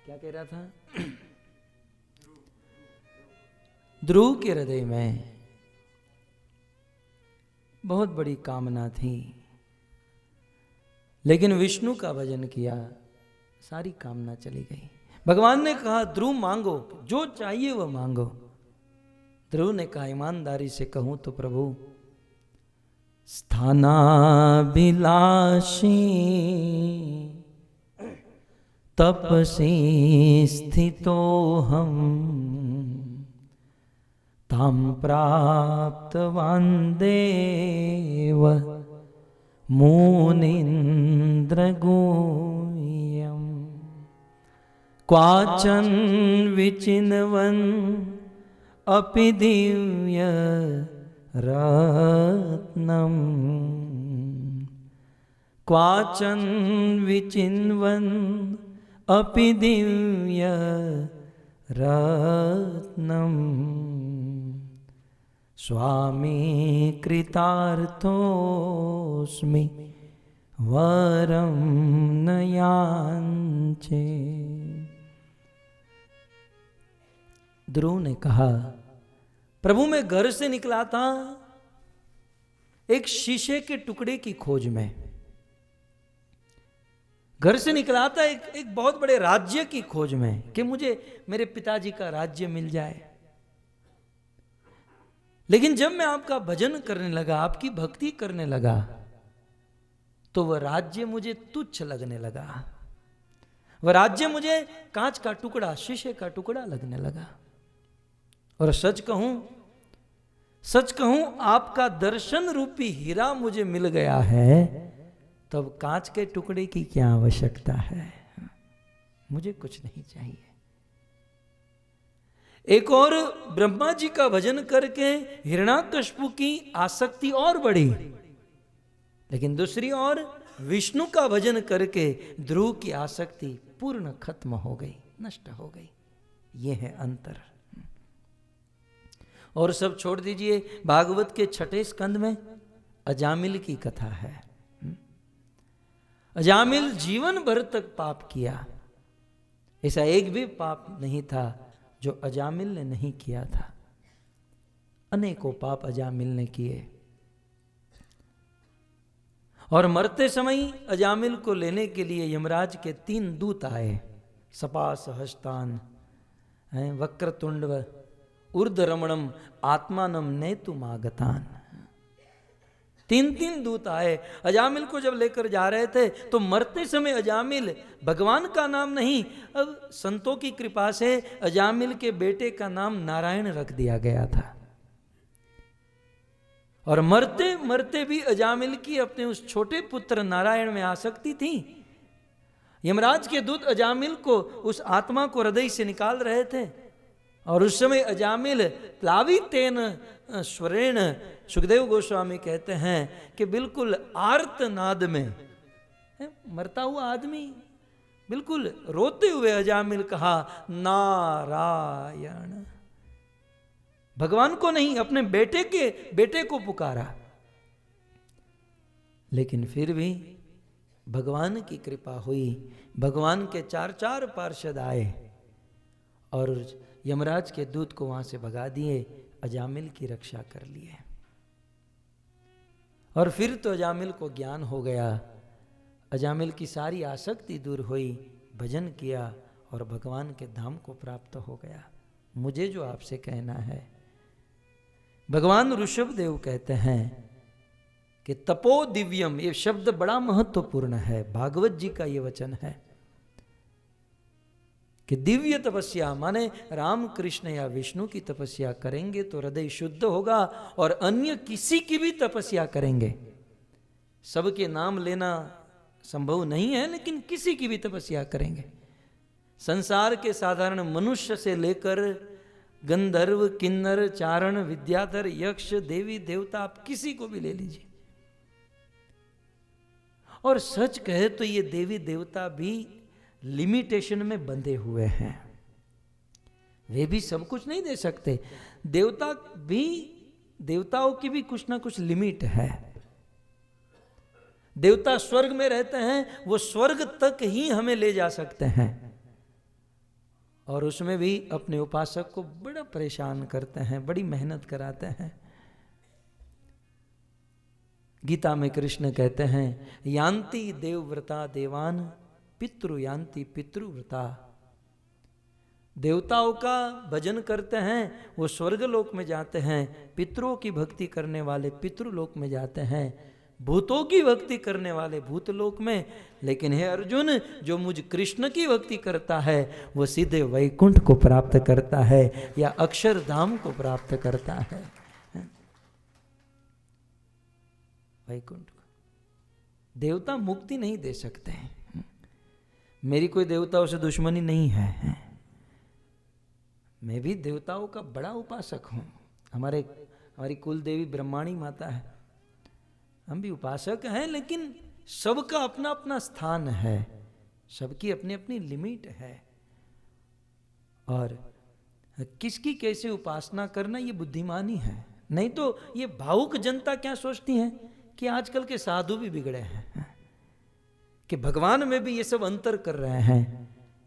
क्या कह रहा था? ध्रुव के हृदय में बहुत बड़ी कामना थी, लेकिन विष्णु का भजन किया, सारी कामना चली गई। भगवान ने कहा ध्रुव मांगो, जो चाहिए वह मांगो। ध्रुव ने कहा ईमानदारी से कहूं तो प्रभु, स्थानाभिलाषी तपसी स्थितो हम ताम प्राप्तवान् देव मुनीन्द्रगुह्यम् क्वाचन विचिन्वन् अपि दिव्य रत्नम् क्वाचन विचिन्वन् अपि दिव्य रत्नम् स्वामी कृतार्थोऽस्मि वरं न याचे। ध्रुव ने कहा प्रभु मैं घर से निकला था एक शीशे के टुकड़े की खोज में, घर से निकला था एक बहुत बड़े राज्य की खोज में कि मुझे मेरे पिताजी का राज्य मिल जाए। लेकिन जब मैं आपका भजन करने लगा, आपकी भक्ति करने लगा, तो वह राज्य मुझे तुच्छ लगने लगा। वह राज्य मुझे कांच का टुकड़ा, शीशे का टुकड़ा लगने लगा। और सच कहूं आपका दर्शन रूपी हीरा मुझे मिल गया है, तब कांच के टुकड़े की क्या आवश्यकता है, मुझे कुछ नहीं चाहिए। एक और ब्रह्मा जी का भजन करके हिरण्याकश्यप की आसक्ति और बढ़ी, लेकिन दूसरी ओर विष्णु का भजन करके ध्रुव की आसक्ति पूर्ण खत्म हो गई, नष्ट हो गई। यह है अंतर। और सब छोड़ दीजिए, भागवत के 6 स्कंद में अजामिल की कथा है। अजामिल जीवन भर तक पाप किया, ऐसा एक भी पाप नहीं था जो अजामिल ने नहीं किया था। अनेकों पाप अजामिल ने किए। और मरते समय अजामिल को लेने के लिए यमराज के 3 दूत आए, सपास हस्तान, वक्रतुंड ऊर्ध्वरमणम आत्मानम नेतुमागतान। 3 दूत आए। अजामिल को जब लेकर जा रहे थे तो मरते समय अजामिल, भगवान का नाम नहीं, अब संतों की कृपा से अजामिल के बेटे का नाम नारायण रख दिया गया था। और मरते मरते भी अजामिल की अपने उस छोटे पुत्र नारायण में आसक्ति थी। यमराज के दूत अजामिल को, उस आत्मा को हृदय से निकाल रहे थे। और उस समय अजामिल प्लावितेन स्वरेण, सुखदेव गोस्वामी कहते हैं कि बिल्कुल आर्तनाद में, मरता हुआ आदमी बिल्कुल रोते हुए अजामिल कहा नारायण। भगवान को नहीं, अपने बेटे को पुकारा। लेकिन फिर भी भगवान की कृपा हुई। भगवान के 4 पार्षद आए और यमराज के दूत को वहां से भगा दिए, अजामिल की रक्षा कर लिए। और फिर तो अजामिल को ज्ञान हो गया, अजामिल की सारी आसक्ति दूर हुई, भजन किया और भगवान के धाम को प्राप्त हो गया। मुझे जो आपसे कहना है, भगवान ऋषभदेव कहते हैं कि तपो दिव्यम, ये शब्द बड़ा महत्वपूर्ण है, भागवत जी का ये वचन है कि दिव्य तपस्या माने राम कृष्ण या विष्णु की तपस्या करेंगे तो हृदय शुद्ध होगा। और अन्य किसी की भी तपस्या करेंगे, सबके नाम लेना संभव नहीं है, लेकिन किसी की भी तपस्या करेंगे, संसार के साधारण मनुष्य से लेकर गंधर्व, किन्नर, चारण, विद्याधर, यक्ष, देवी देवता, आप किसी को भी ले लीजिए। और सच कहे तो ये देवी देवता भी लिमिटेशन में बंधे हुए हैं, वे भी सब कुछ नहीं दे सकते। देवताओं की भी कुछ ना कुछ लिमिट है। देवता स्वर्ग में रहते हैं, वो स्वर्ग तक ही हमें ले जा सकते हैं, और उसमें भी अपने उपासक को बड़ा परेशान करते हैं, बड़ी मेहनत कराते हैं। गीता में कृष्ण कहते हैं, यान्ति देवव्रता देवान पितृ यान्ति पितृव्रता। देवताओं का भजन करते हैं वो स्वर्गलोक में जाते हैं, पितरों की भक्ति करने वाले पितृलोक में जाते हैं, भूतों की भक्ति करने वाले भूतलोक में। लेकिन हे अर्जुन, जो मुझ कृष्ण की भक्ति करता है वो सीधे वैकुंठ को प्राप्त करता है या अक्षरधाम को प्राप्त करता है, वैकुंठ को। देवता मुक्ति नहीं दे सकते। मेरी कोई देवताओं से दुश्मनी नहीं है, मैं भी देवताओं का बड़ा उपासक हूँ। हमारी कुल देवी ब्रह्माणी माता है, हम भी उपासक हैं, लेकिन सबका अपना अपना स्थान है, सबकी अपनी अपनी लिमिट है। और किसकी कैसे उपासना करना ये बुद्धिमानी है। नहीं तो ये भावुक जनता क्या सोचती है कि आजकल के साधु भी बिगड़े हैं, कि भगवान में भी ये सब अंतर कर रहे हैं।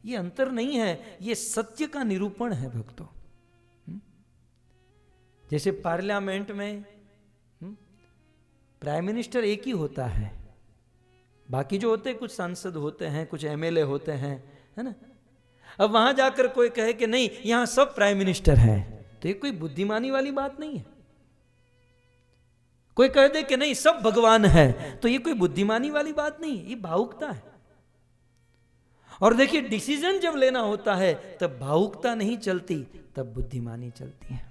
ये अंतर नहीं है, ये सत्य का निरूपण है भक्तों। जैसे पार्लियामेंट में प्राइम मिनिस्टर एक ही होता है, बाकी जो होते हैं कुछ सांसद होते हैं, कुछ एमएलए होते हैं, है ना। अब वहां जाकर कोई कहे कि नहीं यहां सब प्राइम मिनिस्टर हैं, तो ये कोई बुद्धिमानी वाली बात नहीं है। कोई कह दे कि नहीं सब भगवान है, तो ये कोई बुद्धिमानी वाली बात नहीं, ये भावुकता है। और देखिए, डिसीजन जब लेना होता है तब भावुकता नहीं चलती, तब बुद्धिमानी चलती है।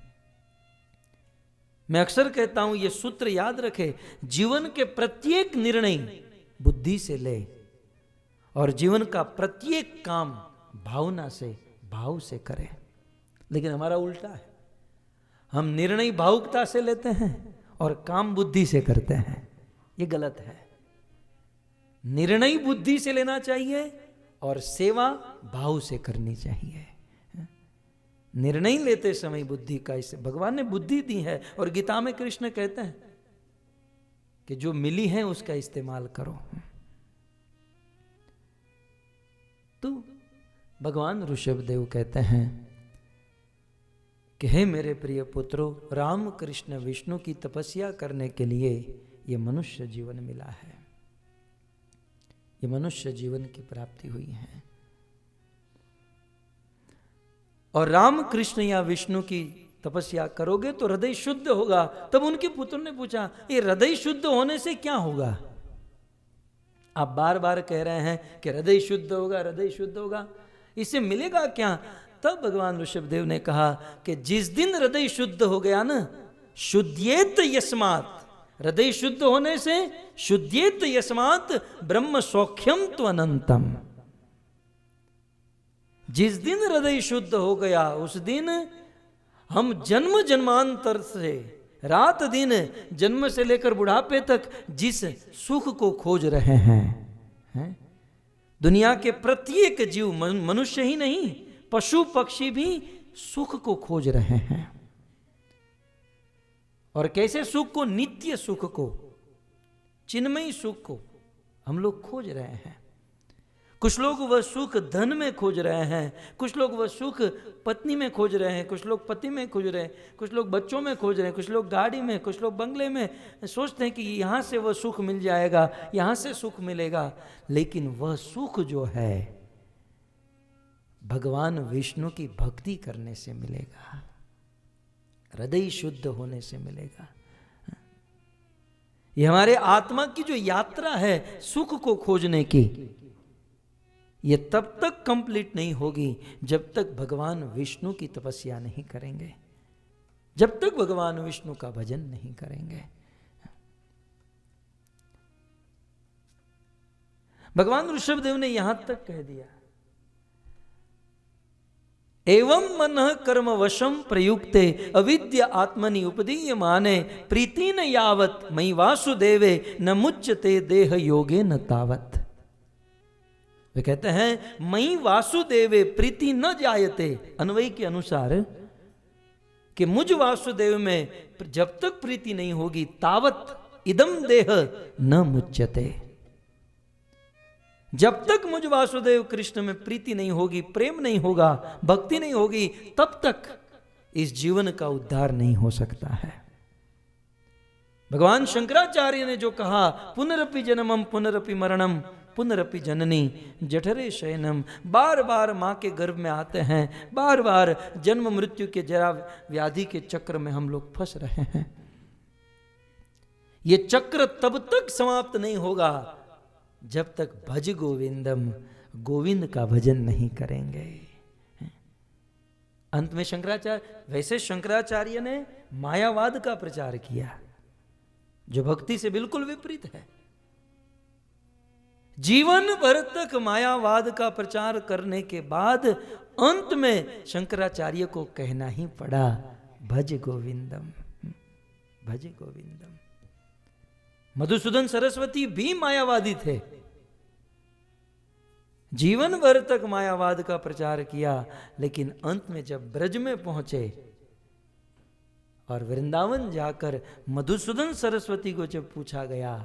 मैं अक्सर कहता हूं, ये सूत्र याद रखे, जीवन के प्रत्येक निर्णय बुद्धि से ले और जीवन का प्रत्येक काम भावना से, भाव से करे। लेकिन हमारा उल्टा है, हम निर्णय भावुकता से लेते हैं और काम बुद्धि से करते हैं। ये गलत है। निर्णय बुद्धि से लेना चाहिए और सेवा भाव से करनी चाहिए। निर्णय लेते समय बुद्धि का, इससे भगवान ने बुद्धि दी है। और गीता में कृष्ण कहते हैं कि जो मिली है उसका इस्तेमाल करो। तो भगवान ऋषभदेव कहते हैं कि हे मेरे प्रिय पुत्रों, राम कृष्ण विष्णु की तपस्या करने के लिए ये मनुष्य जीवन मिला है, ये मनुष्य जीवन की प्राप्ति हुई है। और राम कृष्ण या विष्णु की तपस्या करोगे तो हृदय शुद्ध होगा। तब उनके पुत्र ने पूछा, ये हृदय शुद्ध होने से क्या होगा? आप बार बार कह रहे हैं कि हृदय शुद्ध होगा, हृदय शुद्ध होगा, इससे मिलेगा क्या? तब भगवान ऋषभदेव ने कहा कि जिस दिन हृदय शुद्ध हो गया ना, शुद्ध्येत यस्मात्, हृदय शुद्ध होने से शुद्ध्येत यस्मात् ब्रह्म सौख्यम तो अनंतम। जिस दिन हृदय शुद्ध हो गया उस दिन हम जन्म जन्मांतर से, रात दिन, जन्म से लेकर बुढ़ापे तक जिस सुख को खोज रहे हैं, दुनिया के प्रत्येक जीव, मनुष्य ही नहीं पशु पक्षी भी सुख को खोज रहे हैं। और कैसे सुख को? नित्य सुख को, चिन्मयी सुख को हम लोग खोज रहे हैं। कुछ लोग वह सुख धन में खोज रहे हैं, कुछ लोग वह सुख पत्नी में खोज रहे हैं, कुछ लोग पति में खोज रहे हैं, कुछ लोग बच्चों में खोज रहे हैं, कुछ लोग गाड़ी में, कुछ लोग बंगले में। सोचते हैं कि यहाँ से वह सुख मिल जाएगा, यहाँ से सुख मिलेगा। लेकिन वह सुख जो है भगवान विष्णु की भक्ति करने से मिलेगा, हृदय शुद्ध होने से मिलेगा। ये हमारे आत्मा की जो यात्रा है सुख को खोजने की, ये तब तक कंप्लीट नहीं होगी जब तक भगवान विष्णु की तपस्या नहीं करेंगे, जब तक भगवान विष्णु का भजन नहीं करेंगे। भगवान ऋषभदेव ने यहां तक कह दिया, एवं मनः कर्म वशम प्रयुक्ते अविद्या आत्मनि उपदीय माने प्रीति न यावत मयि वासुदेवे न मुच्यते देह योगे न तावत। वे कहते हैं मयि वासुदेवे प्रीति न जायते, अन्वयी के अनुसार कि मुझ वासुदेव में जब तक प्रीति नहीं होगी तावत इदम देह न मुच्यते, जब तक मुझ वासुदेव कृष्ण में प्रीति नहीं होगी, प्रेम नहीं होगा, भक्ति नहीं होगी, तब तक इस जीवन का उद्धार नहीं हो सकता है। भगवान शंकराचार्य ने जो कहा, पुनरपि जन्मम पुनरपि मरणम पुनरपि जननी जठरे शयनम, बार बार मां के गर्भ में आते हैं, बार बार जन्म मृत्यु के जरा व्याधि के चक्र में हम लोग फंस रहे हैं। ये चक्र तब तक समाप्त नहीं होगा जब तक भज गोविंदम, गोविंद का भजन नहीं करेंगे। अंत में वैसे शंकराचार्य ने मायावाद का प्रचार किया, जो भक्ति से बिल्कुल विपरीत है। जीवन भर तक मायावाद का प्रचार करने के बाद अंत में शंकराचार्य को कहना ही पड़ा, भज गोविंदम, भज गोविंदम। मधुसूदन सरस्वती भी मायावादी थे, जीवन भर तक मायावाद का प्रचार किया, लेकिन अंत में जब ब्रज में पहुंचे और वृंदावन जाकर मधुसूदन सरस्वती को जब पूछा गया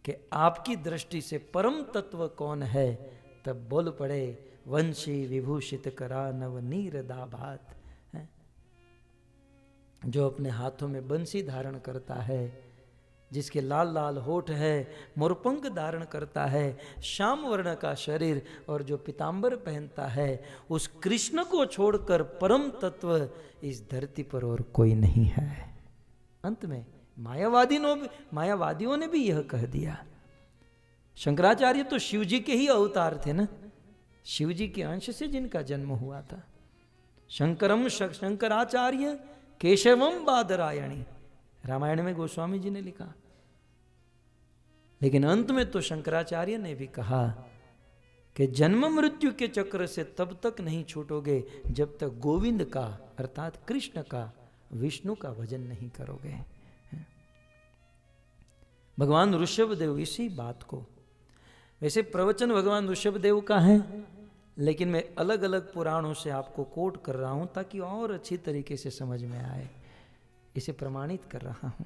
कि आपकी दृष्टि से परम तत्व कौन है, तब बोल पड़े, वंशी विभूषित करा नव नीर दाभात, जो अपने हाथों में बंसी धारण करता है, जिसके लाल लाल होठ है, मोरपंख धारण करता है, श्याम वर्ण का शरीर और जो पीतांबर पहनता है, उस कृष्ण को छोड़कर परम तत्व इस धरती पर और कोई नहीं है। अंत में मायावादियों ने भी यह कह दिया। शंकराचार्य तो शिव जी के ही अवतार थे ना, शिव जी के अंश से जिनका जन्म हुआ था। शंकरम शंकराचार्य केशवम बादरायणी, रामायण में गोस्वामी जी ने लिखा। लेकिन अंत में तो शंकराचार्य ने भी कहा कि जन्म मृत्यु के चक्र से तब तक नहीं छूटोगे जब तक गोविंद का अर्थात कृष्ण का, विष्णु का भजन नहीं करोगे। भगवान ऋषभदेव इसी बात को, वैसे प्रवचन भगवान ऋषभदेव का है, लेकिन मैं अलग अलग पुराणों से आपको कोट कर रहा हूं ताकि और अच्छी तरीके से समझ में आए, इसे प्रमाणित कर रहा हूं।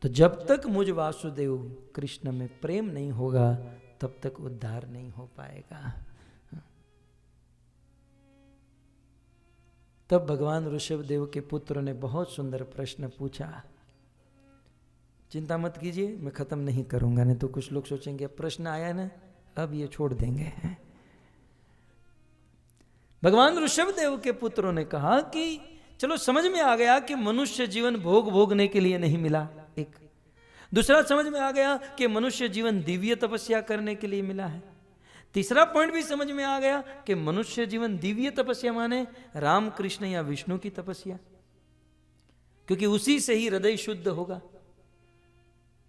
तो जब तक मुझ वासुदेव कृष्ण में प्रेम नहीं होगा तब तक उद्धार नहीं हो पाएगा। तब भगवान ऋषभदेव के पुत्र ने बहुत सुंदर प्रश्न पूछा। चिंता मत कीजिए, मैं खत्म नहीं करूंगा, नहीं तो कुछ लोग सोचेंगे प्रश्न आया ना, अब ये छोड़ देंगे। भगवान ऋषभदेव के पुत्रों ने कहा कि चलो समझ में आ गया कि मनुष्य जीवन भोग भोगने के लिए नहीं मिला, एक दूसरा समझ में आ गया कि मनुष्य जीवन दिव्य तपस्या करने के लिए मिला है, तीसरा पॉइंट भी समझ में आ गया कि मनुष्य जीवन दिव्य तपस्या माने राम कृष्ण या विष्णु की तपस्या, क्योंकि उसी से ही हृदय शुद्ध होगा।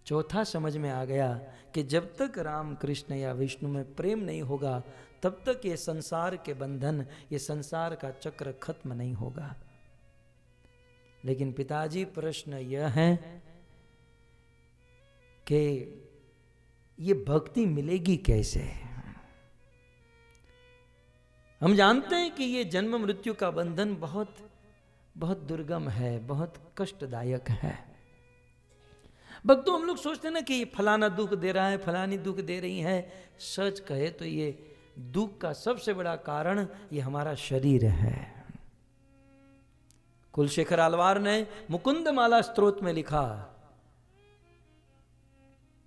चौथा समझ में आ गया कि जब तक राम कृष्ण या विष्णु में प्रेम नहीं होगा तब तक ये संसार के बंधन, ये संसार का चक्र खत्म नहीं होगा। लेकिन पिताजी प्रश्न यह है कि ये भक्ति मिलेगी कैसे? हम जानते हैं कि ये जन्म मृत्यु का बंधन बहुत बहुत दुर्गम है, बहुत कष्टदायक है। भक्तों, हम लोग सोचते हैं ना कि ये फलाना दुख दे रहा है, फलानी दुख दे रही है। सच कहे तो ये दुख का सबसे बड़ा कारण ये हमारा शरीर है। कुलशेखर आलवार ने मुकुंद माला स्तोत्र में लिखा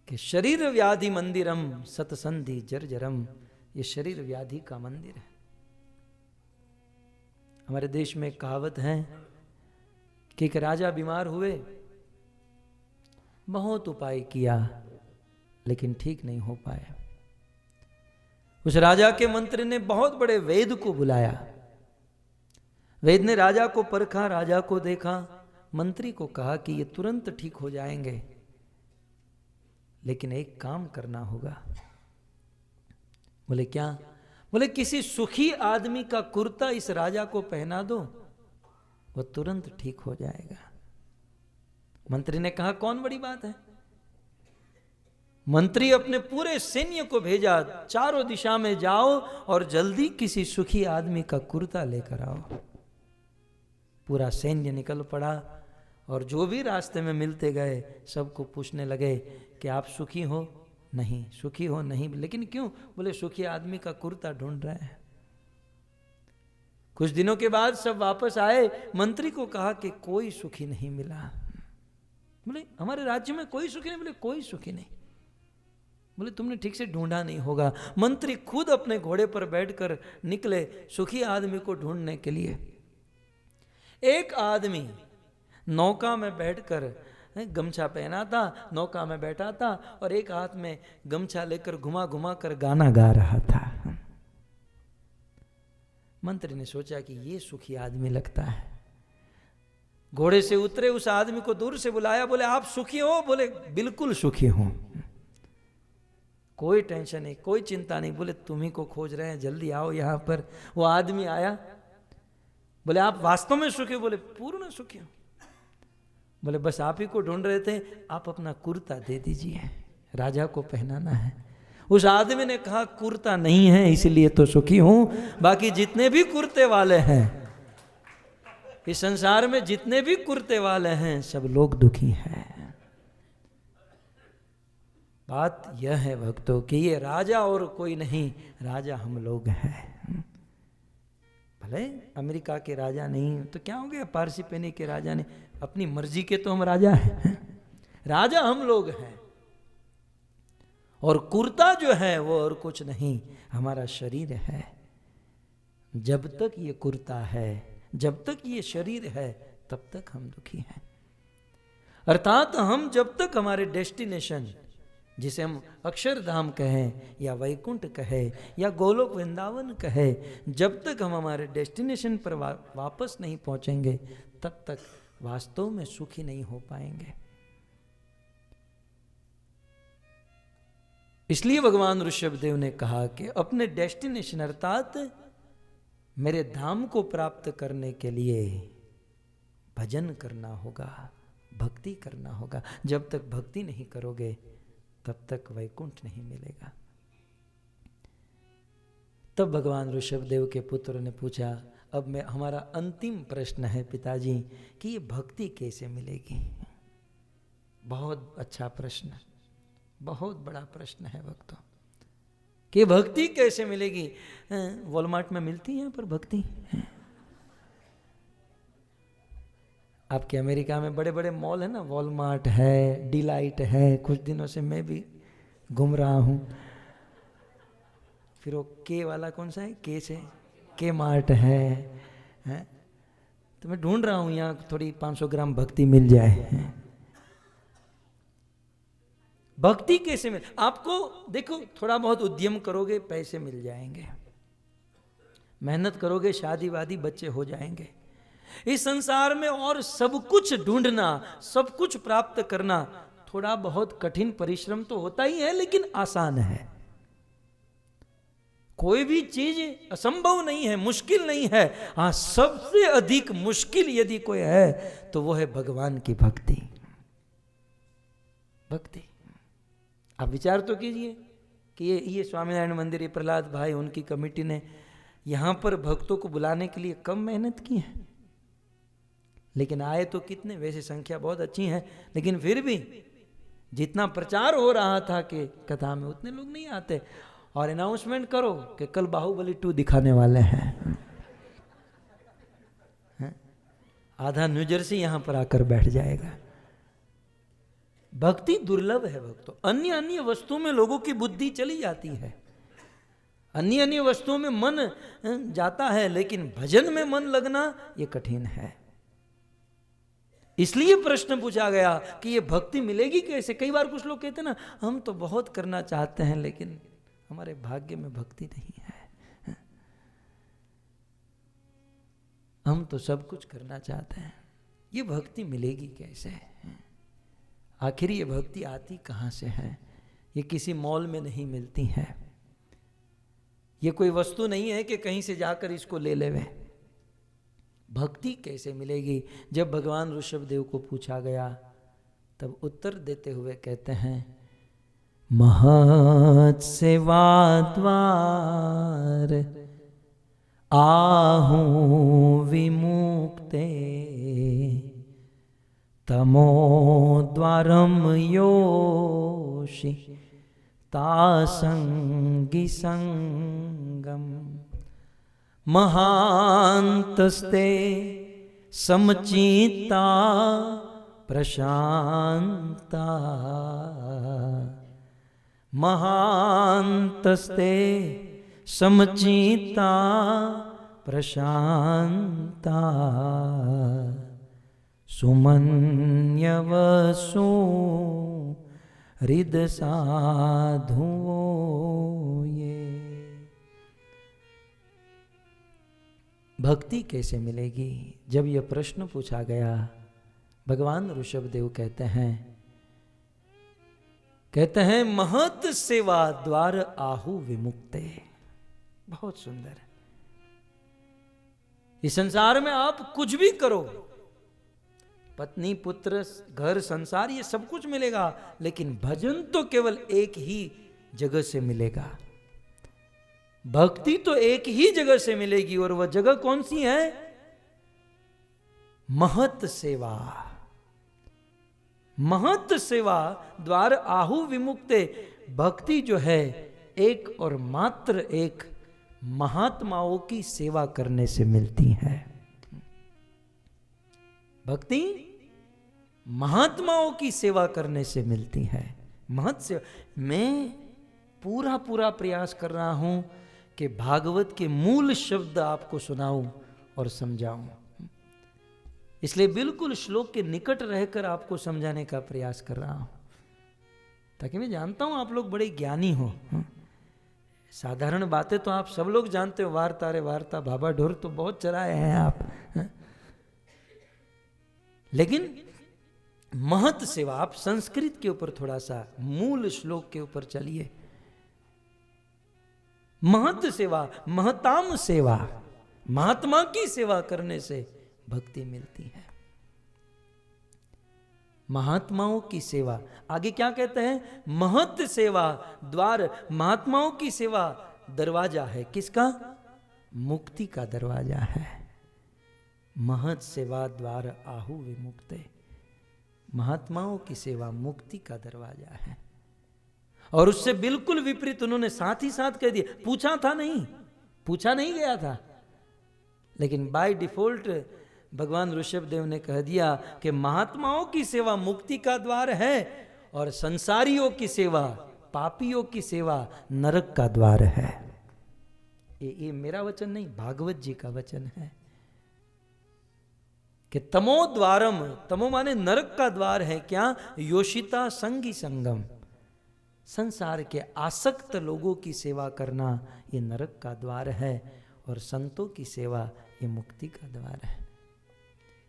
कि शरीर व्याधि मंदिरम सतसंधि जर्जरम, ये शरीर व्याधि का मंदिर है। हमारे देश में एक कहावत है कि एक राजा बीमार हुए, बहुत उपाय किया लेकिन ठीक नहीं हो पाया। उस राजा के मंत्री ने बहुत बड़े वैद्य को बुलाया। वैद्य ने राजा को परखा, राजा को देखा, मंत्री को कहा कि ये तुरंत ठीक हो जाएंगे, लेकिन एक काम करना होगा। बोले क्या? बोले किसी सुखी आदमी का कुर्ता इस राजा को पहना दो, वो तुरंत ठीक हो जाएगा। मंत्री ने कहा कौन बड़ी बात है। मंत्री अपने पूरे सैन्य को भेजा, चारों दिशा में जाओ और जल्दी किसी सुखी आदमी का कुर्ता लेकर आओ। पूरा सैन्य निकल पड़ा और जो भी रास्ते में मिलते गए सबको पूछने लगे कि आप सुखी हो? नहीं। सुखी हो? नहीं। लेकिन क्यों? बोले सुखी आदमी का कुर्ता ढूंढ रहे हैं। कुछ दिनों के बाद सब वापस आए, मंत्री को कहा कि कोई सुखी नहीं मिला। बोले हमारे राज्य में कोई सुखी नहीं? बोले कोई सुखी नहीं। बोले तुमने ठीक से ढूंढा नहीं होगा। मंत्री खुद अपने घोड़े पर बैठकर निकले सुखी आदमी को ढूंढने के लिए। एक आदमी नौका में बैठकर, गमछा पहना था, नौका में बैठा था और एक हाथ में गमछा लेकर घुमा घुमा कर गाना गा रहा था। मंत्री ने सोचा कि ये सुखी आदमी लगता है। घोड़े से उतरे, उस आदमी को दूर से बुलाया, बोले आप सुखी हो? बोले बिल्कुल सुखी हूं, कोई टेंशन नहीं, कोई चिंता नहीं। बोले तुम्ही को खोज रहे हैं, जल्दी आओ यहां पर। वो आदमी आया, बोले आप वास्तव में सुखी हो? बोले पूर्ण सुखी हूं। बोले बस आप ही को ढूंढ रहे थे, आप अपना कुर्ता दे दीजिए, राजा को पहनाना है। उस आदमी ने कहा कुर्ता नहीं है इसलिए तो सुखी हूं, बाकी जितने भी कुर्ते वाले हैं इस संसार में, जितने भी कुर्ते वाले हैं सब लोग दुखी हैं। बात यह है भक्तों कि ये राजा और कोई नहीं, राजा हम लोग हैं। भले अमेरिका के राजा नहीं तो क्या हो गया, पारसी पेनी के राजा नहीं, अपनी मर्जी के तो हम राजा हैं। राजा हम लोग हैं। और कुर्ता जो है वो और कुछ नहीं, हमारा शरीर है। जब तक ये कुर्ता है, जब तक ये शरीर है, तब तक हम दुखी हैं। अर्थात हम जब तक हमारे डेस्टिनेशन, जिसे हम अक्षरधाम कहें या वैकुंठ कहें या गोलोक वृंदावन कहें, जब तक हम हमारे डेस्टिनेशन पर वापस नहीं पहुंचेंगे तब तक वास्तव में सुखी नहीं हो पाएंगे। इसलिए भगवान ऋषभदेव ने कहा कि अपने डेस्टिनेशन अर्थात मेरे धाम को प्राप्त करने के लिए भजन करना होगा, भक्ति करना होगा। जब तक भक्ति नहीं करोगे तब तक वैकुंठ नहीं मिलेगा। तब भगवान ऋषभदेव के पुत्र ने पूछा, अब मैं, हमारा अंतिम प्रश्न है पिताजी कि ये भक्ति कैसे मिलेगी? बहुत अच्छा प्रश्न, बहुत बड़ा प्रश्न है भक्तों कि भक्ति कैसे मिलेगी। वॉलमार्ट में मिलती है यहाँ पर भक्ति? आपके अमेरिका में बड़े बड़े मॉल है ना, वॉलमार्ट है, डिलाइट है, कुछ दिनों से मैं भी घूम रहा हूँ। फिर वो के वाला कौन सा है, के से के मार्ट है? तो मैं ढूंढ रहा हूँ यहाँ थोड़ी 500 ग्राम भक्ति मिल जाए। भक्ति कैसे मिल, आपको देखो थोड़ा बहुत उद्यम करोगे पैसे मिल जाएंगे, मेहनत करोगे शादी वादी बच्चे हो जाएंगे। इस संसार में और सब कुछ ढूंढना, सब कुछ प्राप्त करना थोड़ा बहुत कठिन परिश्रम तो होता ही है, लेकिन आसान है। कोई भी चीज असंभव नहीं है, मुश्किल नहीं है। हाँ, सबसे अधिक मुश्किल यदि कोई है तो वो है भगवान की भक्ति। भक्ति आप विचार तो कीजिए कि ये स्वामीनारायण मंदिर, ये प्रहलाद भाई, उनकी कमेटी ने यहां पर भक्तों को बुलाने के लिए कम मेहनत की है, लेकिन आए तो कितने? वैसे संख्या बहुत अच्छी है, लेकिन फिर भी जितना प्रचार हो रहा था कि कथा में, उतने लोग नहीं आते। और अनाउंसमेंट करो कि कल बाहुबली 2 दिखाने वाले हैं, आधा न्यूजर्सी यहां पर आकर बैठ जाएगा। भक्ति दुर्लभ है भक्तों। अन्य अन्य वस्तुओं में लोगों की बुद्धि चली जाती है, अन्य अन्य वस्तुओं में मन जाता है, लेकिन भजन में मन लगना ये कठिन है। इसलिए प्रश्न पूछा गया कि ये भक्ति मिलेगी कैसे। कई बार कुछ लोग कहते हैं ना, हम तो बहुत करना चाहते हैं लेकिन हमारे भाग्य में भक्ति नहीं है, हम तो सब कुछ करना चाहते हैं, ये भक्ति मिलेगी कैसे? आखिर ये भक्ति आती कहाँ से है? ये किसी मॉल में नहीं मिलती है, ये कोई वस्तु नहीं है कि कहीं से जाकर इसको ले लेवे। भक्ति कैसे मिलेगी? जब भगवान ऋषभदेव को पूछा गया तब उत्तर देते हुए कहते हैं, महत् सेवा द्वार आहूं विमुक्ते तमोद्वारम योषि तासंगी संगम महांतस्ते समचिता प्रशांता महांतस्ते समचिता प्रशांता सुमन्यवसु हृद साधुओं ये। भक्ति कैसे मिलेगी? जब यह प्रश्न पूछा गया, भगवान ऋषभदेव कहते हैं महत सेवा द्वार आहु विमुक्ते। बहुत सुंदर। इस संसार में आप कुछ भी करो, पत्नी पुत्र घर संसार ये सब कुछ मिलेगा, लेकिन भजन तो केवल एक ही जगह से मिलेगा, भक्ति तो एक ही जगह से मिलेगी। और वह जगह कौन सी है? महत सेवा। महत सेवा द्वार आहु विमुक्ते। भक्ति जो है एक और मात्र एक महात्माओं की सेवा करने से मिलती है। भक्ति महात्माओं की सेवा करने से मिलती है। महत सेवा। मैं पूरा प्रयास कर रहा हूं कि भागवत के मूल शब्द आपको सुनाऊं और समझाऊं, इसलिए बिल्कुल श्लोक के निकट रहकर आपको समझाने का प्रयास कर रहा हूं, ताकि मैं जानता हूं आप लोग बड़े ज्ञानी हो। साधारण बातें तो आप सब लोग जानते हो, वार्ता रे वार्ता बाबा ढोर तो बहुत चलाए हैं आप, लेकिन महत सेवा, आप संस्कृत के ऊपर थोड़ा सा मूल श्लोक के ऊपर चलिए। महत सेवा, महताम सेवा, महात्मा की सेवा करने से भक्ति मिलती है। महात्माओं की सेवा। आगे क्या कहते हैं? महत सेवा द्वार, महात्माओं की सेवा दरवाजा है। किसका? मुक्ति का दरवाजा है। महत सेवा द्वार आहु विमुक्ते। महात्माओं की सेवा मुक्ति का दरवाजा है। और उससे बिल्कुल विपरीत उन्होंने साथ ही साथ कह दिया, पूछा था नहीं, पूछा नहीं गया था, लेकिन बाय डिफॉल्ट भगवान ऋषभदेव ने कह दिया कि महात्माओं की सेवा मुक्ति का द्वार है और संसारियों की सेवा, पापियों की सेवा नरक का द्वार है। ये मेरा वचन नहीं, भागवत जी का वचन है कि तमो द्वारम, तमो माने नरक का द्वार है। क्या? योषिता संगी संगम, संसार के आसक्त लोगों की सेवा करना ये नरक का द्वार है, और संतों की सेवा ये मुक्ति का द्वार है।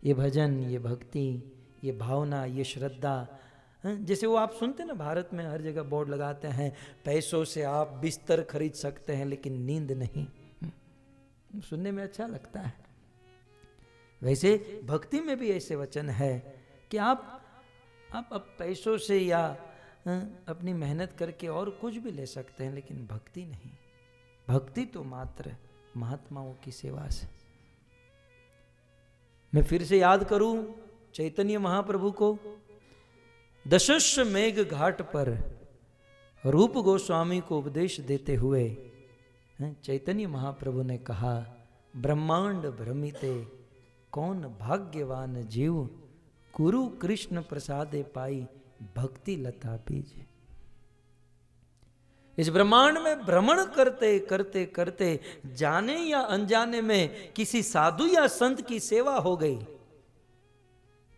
ये भजन, ये भक्ति, ये भावना, ये श्रद्धा, जैसे वो आप सुनते ना भारत में हर जगह बोर्ड लगाते हैं, पैसों से आप बिस्तर खरीद सकते हैं लेकिन नींद नहीं। सुनने में अच्छा लगता है। वैसे भक्ति में भी ऐसे वचन है कि आप अब पैसों से या अपनी मेहनत करके और कुछ भी ले सकते हैं, लेकिन भक्ति नहीं। भक्ति तो मात्र महात्माओं की सेवा से। मैं फिर से याद करूं चैतन्य महाप्रभु को। दशश्वमेघ घाट पर रूप गोस्वामी को उपदेश देते हुए चैतन्य महाप्रभु ने कहा, ब्रह्मांड भ्रमिते कौन भाग्यवान जीव, गुरु कृष्ण प्रसादे पाई भक्ति लता बीज। इस ब्रह्मांड में भ्रमण करते करते करते जाने या अनजाने में किसी साधु या संत की सेवा हो गई,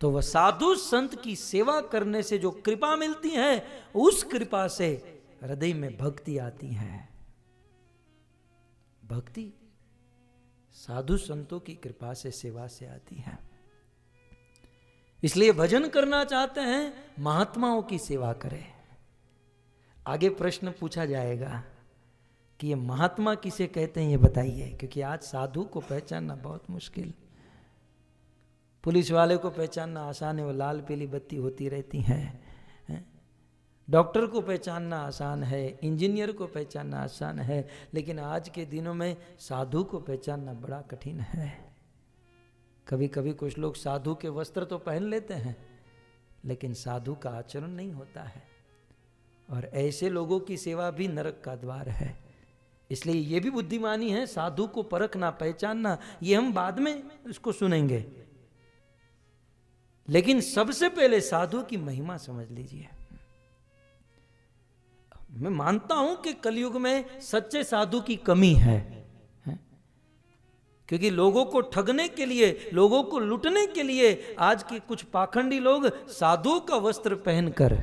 तो वह साधु संत की सेवा करने से जो कृपा मिलती है, उस कृपा से हृदय में भक्ति आती है। भक्ति साधु संतों की कृपा से, सेवा से आती है। इसलिए भजन करना चाहते हैं, महात्माओं की सेवा करें। आगे प्रश्न पूछा जाएगा कि ये महात्मा किसे कहते हैं, ये बताइए, क्योंकि आज साधु को पहचानना बहुत मुश्किल। पुलिस वाले को पहचानना आसान है, वो लाल पीली बत्ती होती रहती है। डॉक्टर को पहचानना आसान है, इंजीनियर को पहचानना आसान है, लेकिन आज के दिनों में साधु को पहचानना बड़ा कठिन है। कभी कभी कुछ लोग साधु के वस्त्र तो पहन लेते हैं, लेकिन साधु का आचरण नहीं होता है, और ऐसे लोगों की सेवा भी नरक का द्वार है। इसलिए ये भी बुद्धिमानी है, साधु को परखना, पहचानना। ये हम बाद में इसको सुनेंगे, लेकिन सबसे पहले साधु की महिमा समझ लीजिए। मैं मानता हूं कि कलयुग में सच्चे साधु की कमी है, क्योंकि लोगों को ठगने के लिए, लोगों को लूटने के लिए आज के कुछ पाखंडी लोग साधुओं का वस्त्र पहनकर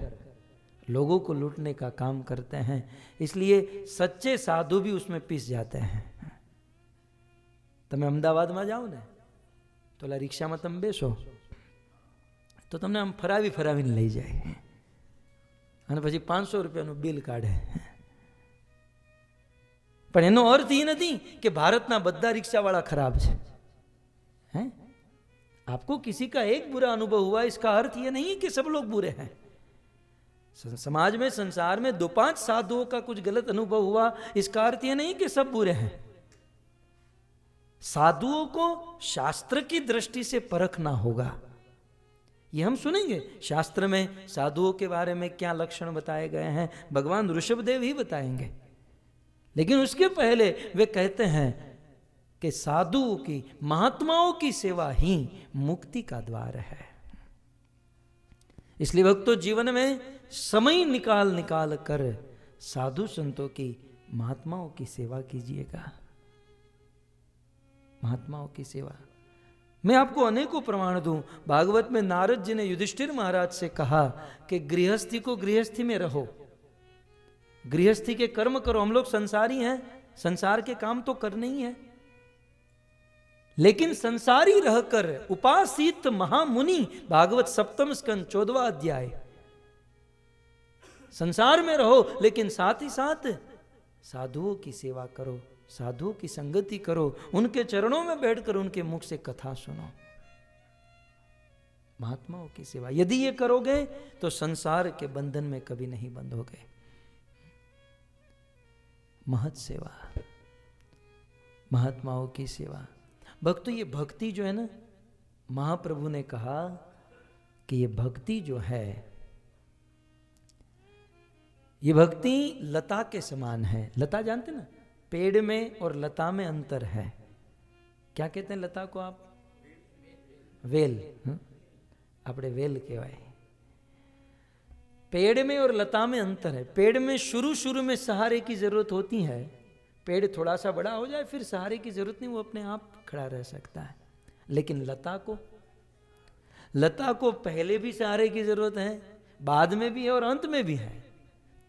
लोगों को लूटने का काम करते हैं। इसलिए सच्चे साधु भी उसमें पिस जाते हैं। તમે અમદાવાદમાં જાઓ ને તો ઓલા રિક્ષામાં તમે બેસો તો તમને આમ ફરાવી ફરાવીને લઈ જાય, અને પછી 500 રૂપિયાનું બિલ કાઢે। પણ એનો અર્થ એ નથી કે ભારતના બધા રિક્ષાવાળા ખરાબ છે, हैं? आपको किसी का एक बुरा अनुभव हुआ, इसका अर्थ ये नहीं कि सब लोग बुरे हैं। समाज में, संसार में 2-5 साधुओं का कुछ गलत अनुभव हुआ, इसका अर्थ ये नहीं कि सब बुरे हैं। साधुओं को शास्त्र की दृष्टि से परखना होगा। ये हम सुनेंगे शास्त्र में साधुओं के बारे में क्या लक्षण बताए गए हैं, भगवान ऋषभदेव ही बताएंगे। लेकिन उसके पहले वे कहते हैं कि साधुओं की, महात्माओं की सेवा ही मुक्ति का द्वार है। इसलिए भक्तों, जीवन में समय निकाल निकाल कर साधु संतों की, महात्माओं की सेवा कीजिएगा। महात्माओं की सेवा, मैं आपको अनेकों प्रमाण दूं। भागवत में नारद जी ने युधिष्ठिर महाराज से कहा कि गृहस्थी को गृहस्थी में रहो, गृहस्थी के कर्म करो। हम लोग संसारी हैं, संसार के काम तो करने ही है, लेकिन संसारी रहकर उपासित महामुनि, भागवत 7 स्कंद 14वां अध्याय। संसार में रहो, लेकिन साथ ही साथ साधुओं की सेवा करो, साधुओं की संगति करो, उनके चरणों में बैठकर उनके मुख से कथा सुनो। महात्माओं की सेवा यदि ये करोगे तो संसार के बंधन में कभी नहीं बंधोगे। महत सेवा, महात्माओं की सेवा। भक्तों, ये भक्ति जो है ना, महाप्रभु ने कहा कि ये भक्ति जो है, ये भक्ति लता के समान है। लता जानते ना, पेड़ में और लता में अंतर है। क्या कहते हैं लता को आप? वेल। अपने वेल कहवाय। पेड़ में और लता में अंतर है। पेड़ में शुरू शुरू में सहारे की जरूरत होती है, पेड़ थोड़ा सा बड़ा हो जाए फिर सहारे की जरूरत नहीं, वो अपने आप खड़ा रह सकता है। लेकिन लता को पहले भी सहारे की जरूरत है, बाद में भी है और अंत में भी है।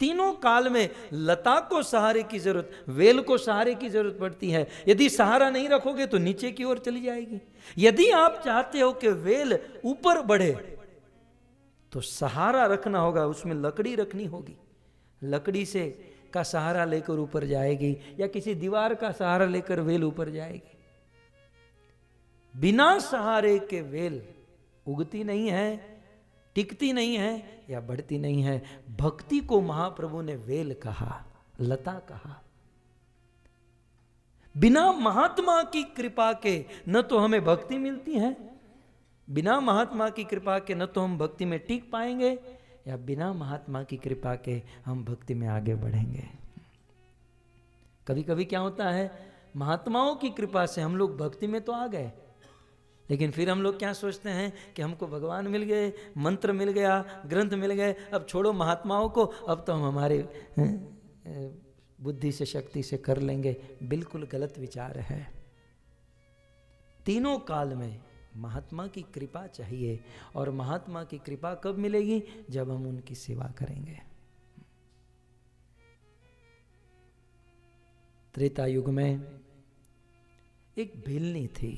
तीनों काल में लता को सहारे की जरूरत, वेल को सहारे की जरूरत पड़ती है। यदि सहारा नहीं रखोगे तो नीचे की ओर चली जाएगी। यदि आप चाहते हो कि वेल ऊपर बढ़े तो सहारा रखना होगा, उसमें लकड़ी रखनी होगी। लकड़ी से का सहारा लेकर ऊपर जाएगी, या किसी दीवार का सहारा लेकर वेल ऊपर जाएगी। बिना सहारे के वेल उगती नहीं है, टिकती नहीं है या बढ़ती नहीं है। भक्ति को महाप्रभु ने वेल कहा, लता कहा। बिना महात्मा की कृपा के न तो हमें भक्ति मिलती है, बिना महात्मा की कृपा के न तो हम भक्ति में टिक पाएंगे, या बिना महात्मा की कृपा के हम भक्ति में आगे बढ़ेंगे। कभी कभी क्या होता है, महात्माओं की कृपा से हम लोग भक्ति में तो आ गए, लेकिन फिर हम लोग क्या सोचते हैं कि हमको भगवान मिल गए, मंत्र मिल गया, ग्रंथ मिल गए, अब छोड़ो महात्माओं को, अब तो हम हमारे बुद्धि से, शक्ति से कर लेंगे। बिल्कुल गलत विचार है। तीनों काल में महात्मा की कृपा चाहिए, और महात्मा की कृपा कब मिलेगी? जब हम उनकी सेवा करेंगे। त्रेता युग में एक भिलनी थी,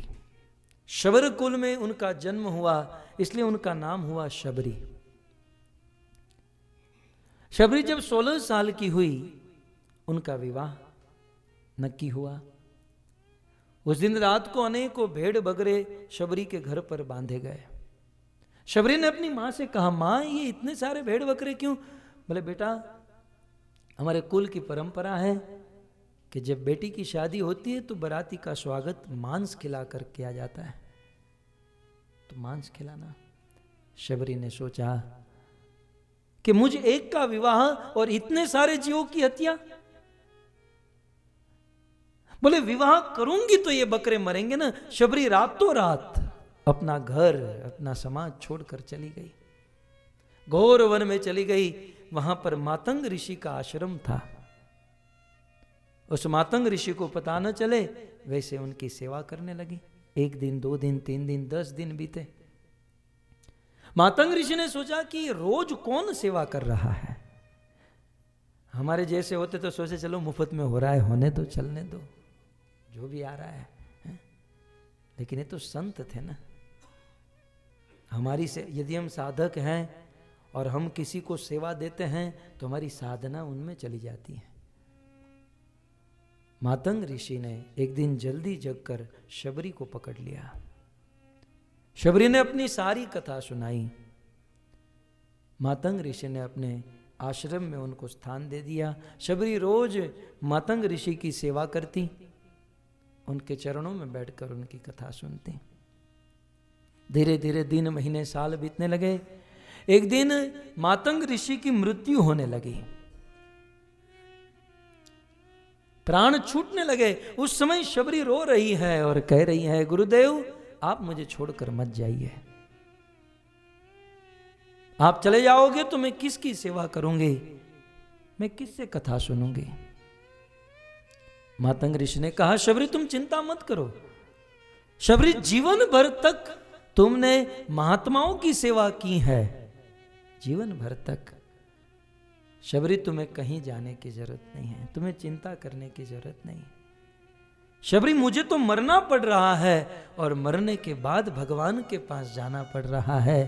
शबर कुल में उनका जन्म हुआ, इसलिए उनका नाम हुआ शबरी। शबरी जब 16 साल की हुई, उनका विवाह नक्की हुआ। उस दिन रात को अनेकों भेड़ बकरे शबरी के घर पर बांधे गए। शबरी ने अपनी मां से कहा, मां ये इतने सारे भेड़ बकरे क्यों? बोले बेटा, हमारे कुल की परंपरा है कि जब बेटी की शादी होती है तो बाराती का स्वागत मांस खिलाकर किया जाता है, तो मांस खिलाना। शबरी ने सोचा कि मुझ एक का विवाह और इतने सारे जीवों की हत्या। बोले विवाह करूंगी तो ये बकरे मरेंगे ना। शबरी रातों रात अपना घर अपना समाज छोड़कर चली गई, घोर वन में चली गई। वहां पर मातंग ऋषि का आश्रम था। उस मातंग ऋषि को पता न चले वैसे उनकी सेवा करने लगी। 1 दिन 2 दिन 3 दिन 10 दिन बीते। मातंग ऋषि ने सोचा कि रोज कौन सेवा कर रहा है। हमारे जैसे होते तो सोचे चलो मुफ्त में हो रहा है, होने दो, चलने दो, जो भी आ रहा है। लेकिन ये तो संत थे ना। हमारी से यदि हम साधक हैं और हम किसी को सेवा देते हैं तो हमारी साधना उनमें चली जाती है। मातंग ऋषि ने एक दिन जल्दी जगकर शबरी को पकड़ लिया। शबरी ने अपनी सारी कथा सुनाई। मातंग ऋषि ने अपने आश्रम में उनको स्थान दे दिया। शबरी रोज मातंग ऋषि की सेवा करती, उनके चरणों में बैठकर उनकी कथा सुनती। धीरे धीरे दिन महीने साल बीतने लगे। एक दिन मातंग ऋषि की मृत्यु होने लगी, प्राण छूटने लगे। उस समय शबरी रो रही है और कह रही है, गुरुदेव आप मुझे छोड़कर मत जाइए। आप चले जाओगे तो मैं किसकी सेवा करूंगी, मैं किससे कथा सुनूंगी। मातंग ऋषि ने कहा, शबरी तुम चिंता मत करो। शबरी जीवन भर तक तुमने महात्माओं की सेवा की है, जीवन भर तक। शबरी तुम्हें कहीं जाने की जरूरत नहीं है, तुम्हें चिंता करने की जरूरत नहीं। शबरी मुझे तो मरना पड़ रहा है और मरने के बाद भगवान के पास जाना पड़ रहा है,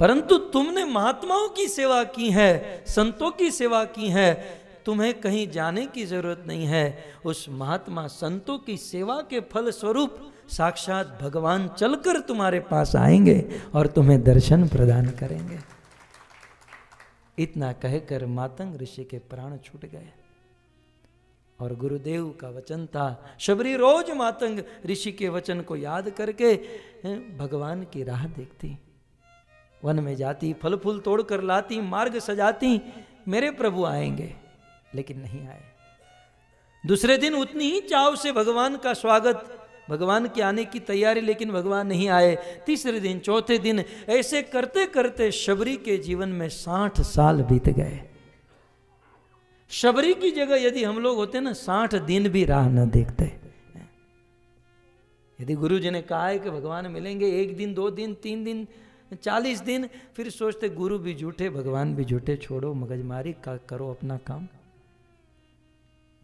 परंतु तुमने महात्माओं की सेवा की है, संतों की सेवा की है, तुम्हें कहीं जाने की जरूरत नहीं है। उस महात्मा संतों की सेवा के फल स्वरूप साक्षात भगवान चलकर तुम्हारे पास आएंगे और तुम्हें दर्शन प्रदान करेंगे। इतना कहकर मातंग ऋषि के प्राण छूट गए। और गुरुदेव का वचन था, शबरी रोज मातंग ऋषि के वचन को याद करके भगवान की राह देखती, वन में जाती, फल फूल तोड़कर लाती, मार्ग सजाती, मेरे प्रभु आएंगे, लेकिन नहीं आए। दूसरे दिन उतनी ही चाव से भगवान का स्वागत, भगवान के आने की तैयारी, लेकिन भगवान नहीं आए। तीसरे दिन, चौथे दिन, ऐसे करते करते शबरी के जीवन में 60 साल बीत गए। शबरी की जगह यदि हम लोग होते ना, 60 दिन भी राह न देखते। यदि गुरु जी ने कहा है कि भगवान मिलेंगे 1 दिन 2 दिन 3 दिन 40 दिन, फिर सोचते गुरु भी झूठे भगवान भी झूठे, छोड़ो मगजमारी का, करो अपना काम।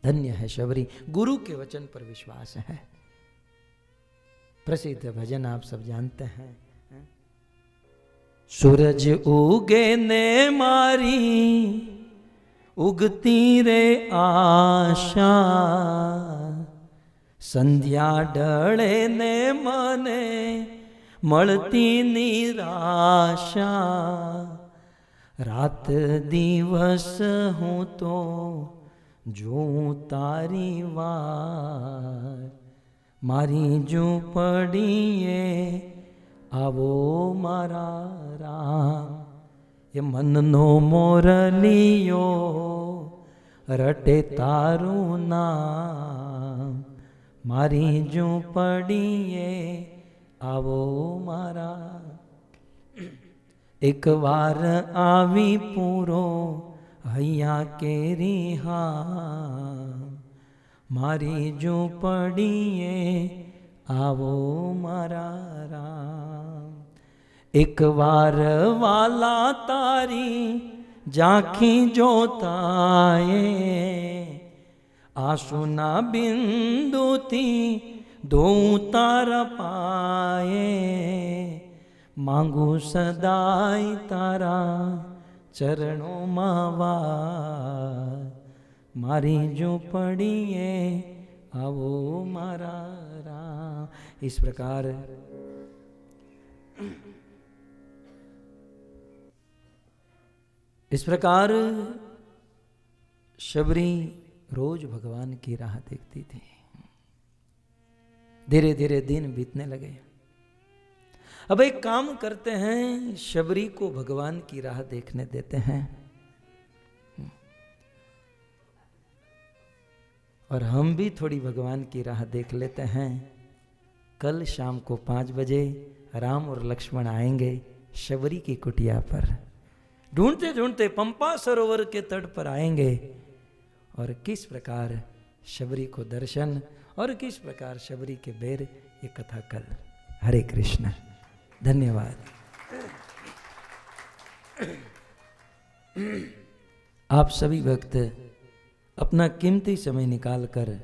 धन्य है शबरी, गुरु के वचन पर विश्वास है। प्रसिद्ध भजन आप सब जानते हैं, सूरज उगे ने मारी उगती रे आशा, संध्या ढळे ने मने मळती निराशा, रात दिवस हूँ तो जो तारी वार, मारी झूंपड़ीए आवो मारा राम, ये मननो मोरलियो रटे तारू नाम, मारी झूंपड़ीए आवो मारा। एक बार आवी पूरो हैया केरी हाँ, मारी झूंपड़ीए आवो मारा राम। एक बार वाला तारी झांकी जोताए, आंसू ना बिंदुती दो तारा पाए, मांगू सदाई तारा चरणों मावार, मारी झूंपड़ीए आवो मारा राम। इस प्रकार शबरी रोज भगवान की राह देखती थी। धीरे धीरे दिन बीतने लगे। अब एक काम करते हैं, शबरी को भगवान की राह देखने देते हैं और हम भी थोड़ी भगवान की राह देख लेते हैं। कल शाम को 5 बजे राम और लक्ष्मण आएंगे शबरी की कुटिया पर। ढूंढते ढूंढते पंपा सरोवर के तट पर आएंगे और किस प्रकार शबरी को दर्शन और किस प्रकार शबरी के बेर, ये कथा कल। हरे कृष्ण। धन्यवाद। आप सभी भक्त अपना कीमती समय निकालकर